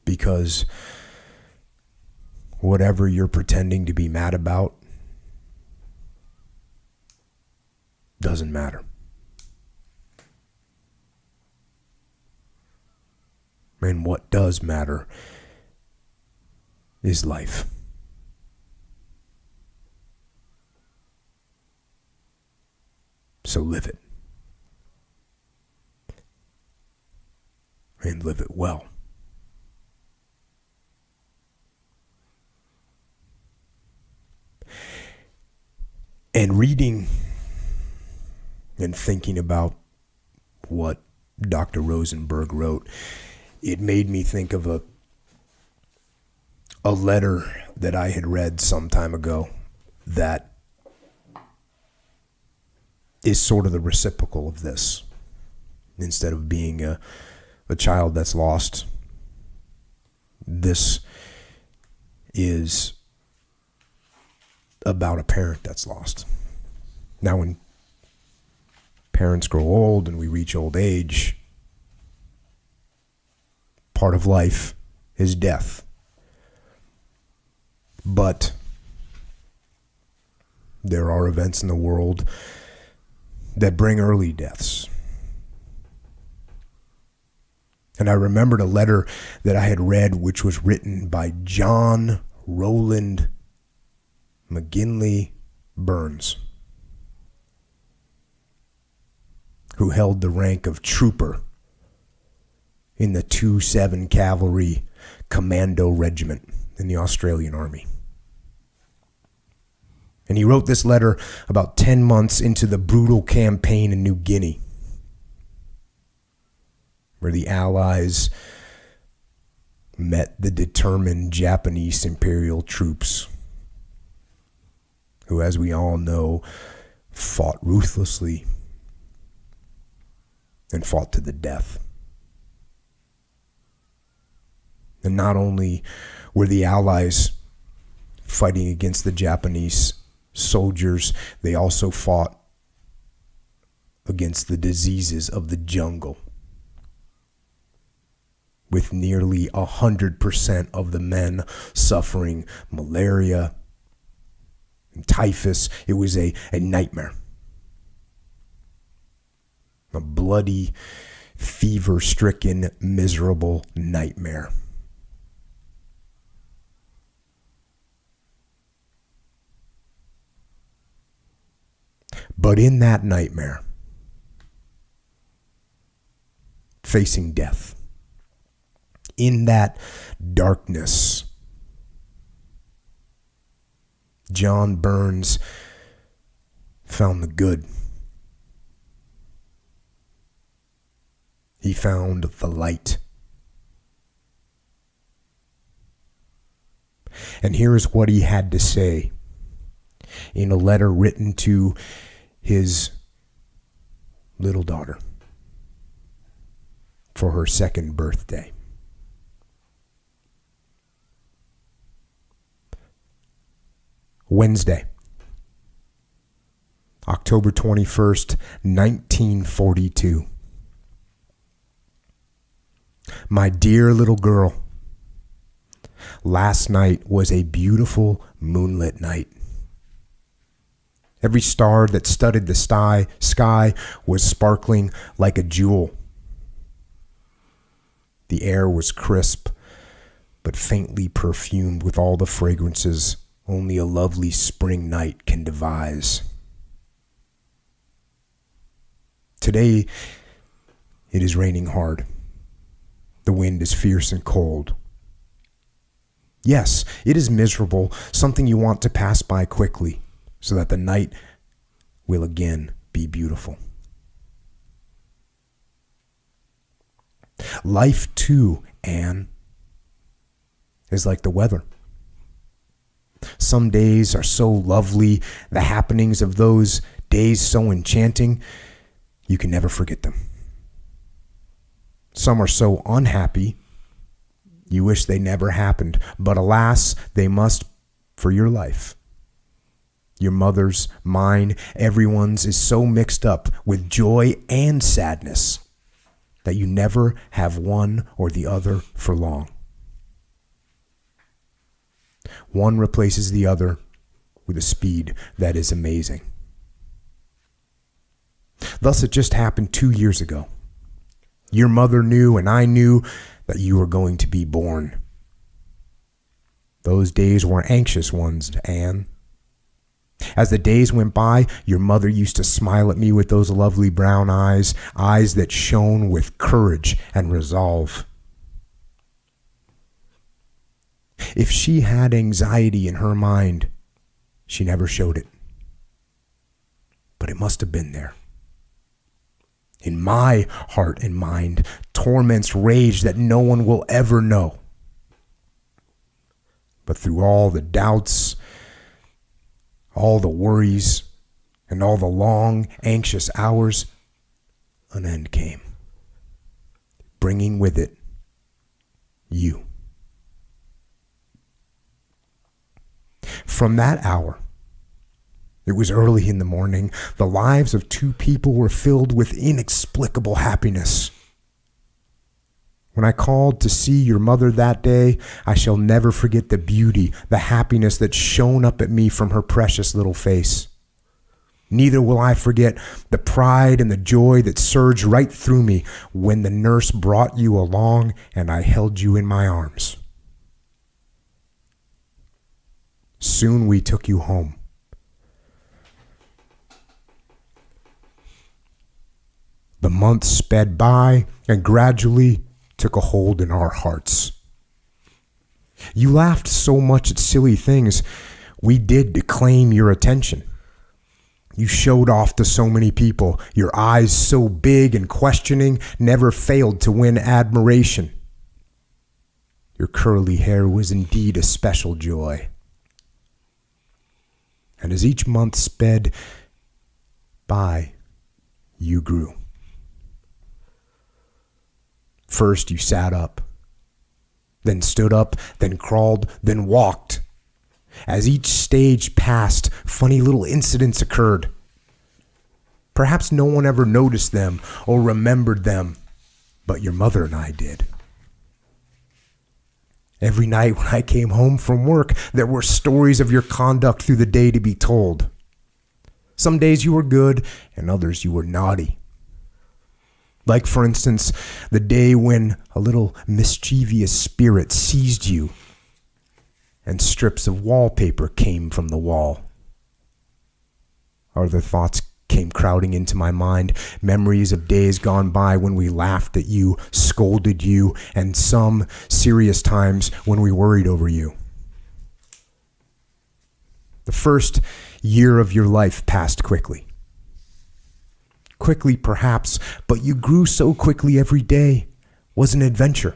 because whatever you're pretending to be mad about doesn't matter. And what does matter is life. So live it. And live it well. And reading and thinking about what Dr. Rosenberg wrote, it made me think of a letter that I had read some time ago that is sort of the reciprocal of this. Instead of being a child that's lost, this is about a parent that's lost. Now, when parents grow old and we reach old age, part of life is death. But there are events in the world that bring early deaths. And I remembered a letter that I had read, which was written by John Roland McGinaly Byrnes, who held the rank of trooper in the 2-7 Cavalry Commando Regiment in the Australian Army. And he wrote this letter about 10 months into the brutal campaign in New Guinea, where the Allies met the determined Japanese imperial troops, who, as we all know, fought ruthlessly and fought to the death. And not only were the Allies fighting against the Japanese soldiers, they also fought against the diseases of the jungle, with nearly 100% of the men suffering malaria and typhus. It was a nightmare. A bloody, fever-stricken, miserable nightmare. But in that nightmare, facing death, in that darkness, John Byrnes found the good. He found the light. And here is what he had to say in a letter written to his little daughter for her 2nd birthday. Wednesday, October 21st, 1942. My dear little girl, last night was a beautiful moonlit night. Every star that studded the sky was sparkling like a jewel. The air was crisp, but faintly perfumed with all the fragrances only a lovely spring night can devise. Today, it is raining hard. The wind is fierce and cold. Yes, it is miserable, something you want to pass by quickly, so that the night will again be beautiful. Life too, Anne, is like the weather. Some days are so lovely, the happenings of those days so enchanting, you can never forget them. Some are so unhappy, you wish they never happened, but alas, they must for your life. Your mother's, mine, everyone's is so mixed up with joy and sadness that you never have one or the other for long. One replaces the other with a speed that is amazing. Thus, it just happened 2 years ago. Your mother knew, and I knew, that you were going to be born. Those days were anxious ones, Anne. As the days went by, your mother used to smile at me with those lovely brown eyes, eyes that shone with courage and resolve. If she had anxiety in her mind, she never showed it. But it must have been there. In my heart and mind, torments rage that no one will ever know. But through all the doubts, all the worries, and all the long, anxious hours, an end came, bringing with it you. From that hour, it was early in the morning, the lives of two people were filled with inexplicable happiness. When I called to see your mother that day, I shall never forget the beauty, the happiness that shone up at me from her precious little face. Neither will I forget the pride and the joy that surged right through me when the nurse brought you along and I held you in my arms. Soon we took you home. The months sped by and gradually took a hold in our hearts. You laughed so much at silly things we did to claim your attention. You showed off to so many people. Your eyes, so big and questioning, never failed to win admiration. Your curly hair was indeed a special joy. And as each month sped by, you grew. First you sat up, then stood up, then crawled, then walked. As each stage passed, funny little incidents occurred. Perhaps no one ever noticed them or remembered them, but your mother and I did. Every night when I came home from work, there were stories of your conduct through the day to be told. Some days you were good, and others you were naughty. Like, for instance, the day when a little mischievous spirit seized you and strips of wallpaper came from the wall. Other thoughts came crowding into my mind, memories of days gone by when we laughed at you, scolded you, and some serious times when we worried over you. The first year of your life passed quickly. Quickly, perhaps, but you grew so quickly every day was an adventure,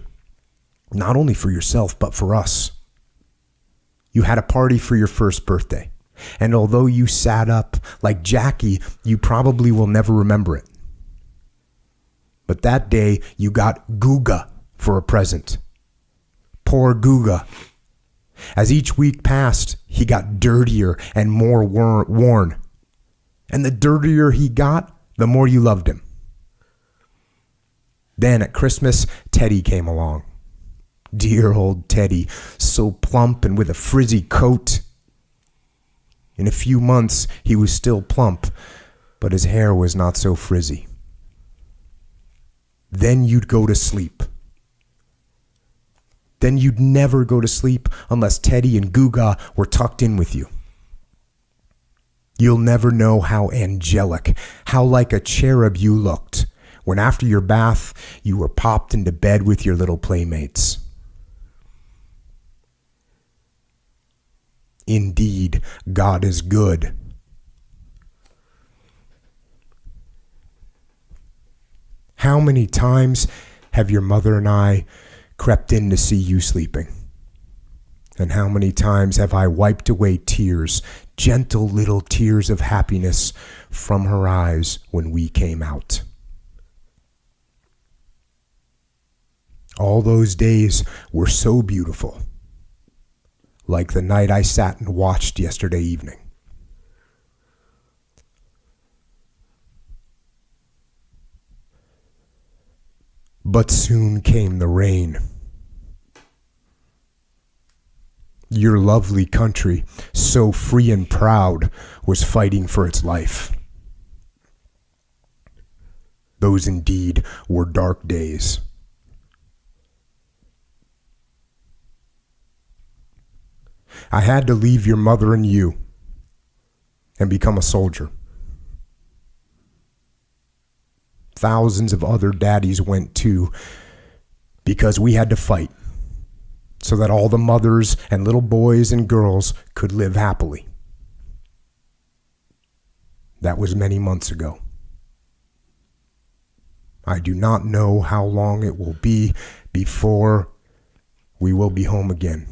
not only for yourself, but for us. You had a party for your first birthday, and although you sat up like Jackie, you probably will never remember it. But that day, you got Guga for a present. Poor Guga. As each week passed, he got dirtier and more worn. And the dirtier he got, the more you loved him. Then at Christmas, Teddy came along. Dear old Teddy, so plump and with a frizzy coat. In a few months, he was still plump, but his hair was not so frizzy. Then you'd go to sleep. Then you'd never go to sleep unless Teddy and Guga were tucked in with you. You'll never know how angelic, how like a cherub you looked when after your bath you were popped into bed with your little playmates. Indeed, God is good. How many times have your mother and I crept in to see you sleeping? And how many times have I wiped away tears, gentle little tears of happiness from her eyes when we came out? All those days were so beautiful, like the night I sat and watched yesterday evening. But soon came the rain. Your lovely country, so free and proud, was fighting for its life. Those indeed were dark days. I had to leave your mother and you and become a soldier. Thousands of other daddies went too, because we had to fight so that all the mothers and little boys and girls could live happily. That was many months ago. I do not know how long it will be before we will be home again.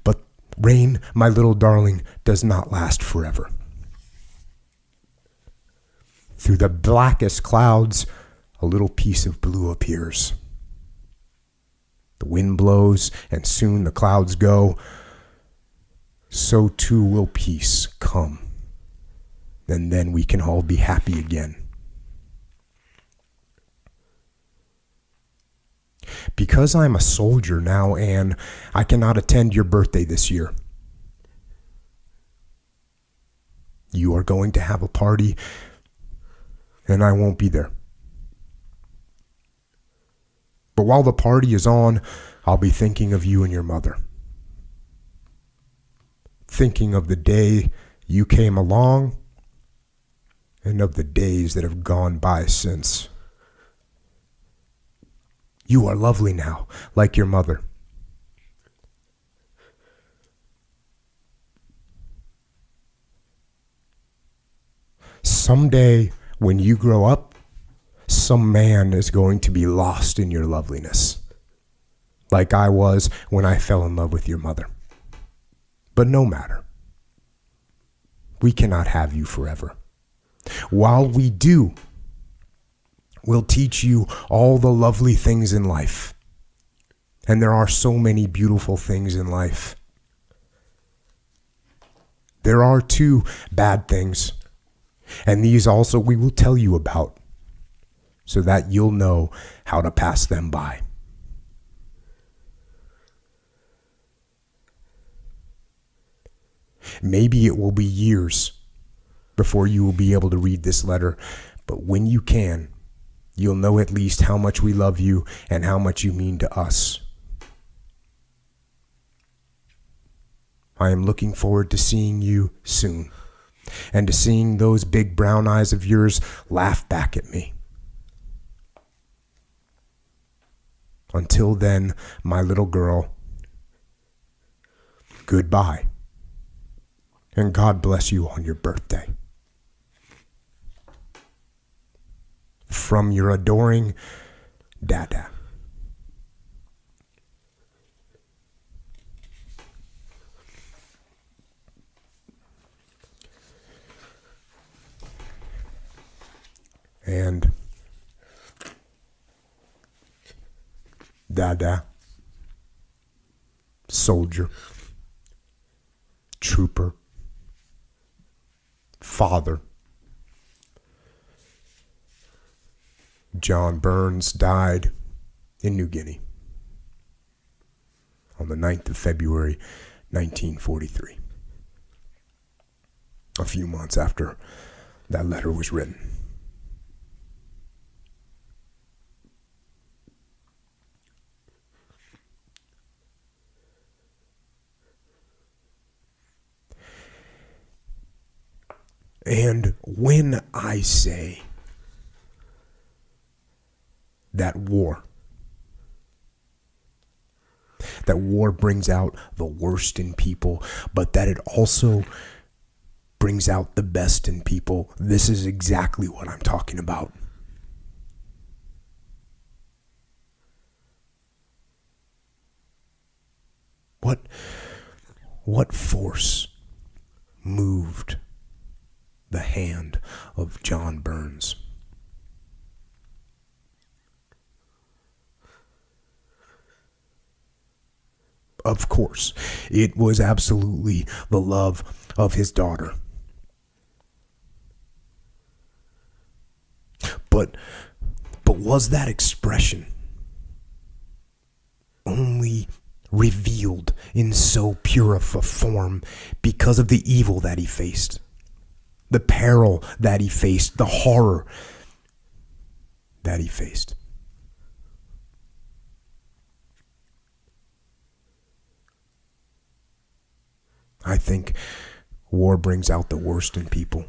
But rain, my little darling, does not last forever. Through the blackest clouds, a little piece of blue appears. The wind blows, and soon the clouds go. So too will peace come, and then we can all be happy again. Because I'm a soldier now, Anne, I cannot attend your birthday this year. You are going to have a party, and I won't be there. But while the party is on, I'll be thinking of you and your mother. Thinking of the day you came along, and of the days that have gone by since. You are lovely now, like your mother. Someday, when you grow up, some man is going to be lost in your loveliness, like I was when I fell in love with your mother. But no matter. We cannot have you forever. While we do, we'll teach you all the lovely things in life. And there are so many beautiful things in life. There are too bad things. And these also we will tell you about, so that you'll know how to pass them by. Maybe it will be years before you will be able to read this letter, but when you can, you'll know at least how much we love you and how much you mean to us. I am looking forward to seeing you soon, and to seeing those big brown eyes of yours laugh back at me. Until then, my little girl, goodbye, and God bless you on your birthday. From your adoring Dada. And Dada, soldier, trooper, father, John Byrnes died in New Guinea on the 9th of February, 1943. A few months after that letter was written. And when I say that war brings out the worst in people, but that it also brings out the best in people, this is exactly what I'm talking about. What force moved the hand of John Byrnes? Of course, it was absolutely the love of his daughter. But was that expression only revealed in so pure of a form because of the evil that he faced, the peril that he faced, the horror that he faced. I think war brings out the worst in people,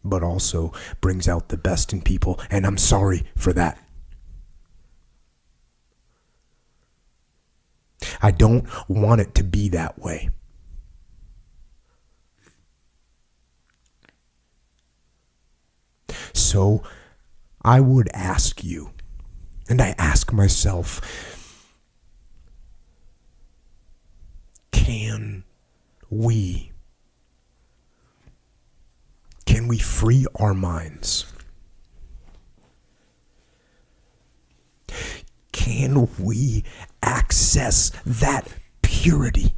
but also brings out the best in people, and I'm sorry for that. I don't want it to be that way. So I would ask you, and I ask myself, can we free our minds? Can we access that purity?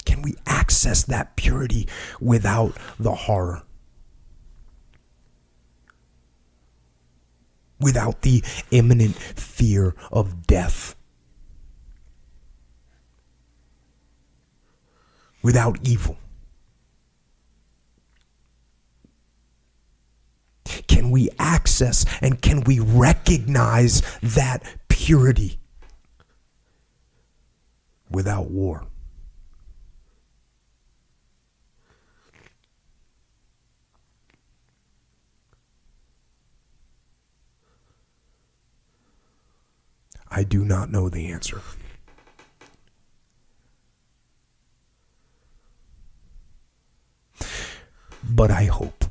Can we access that purity without the horror? Without the imminent fear of death? Without evil? Can we access and can we recognize that purity without war? I do not know the answer. But I hope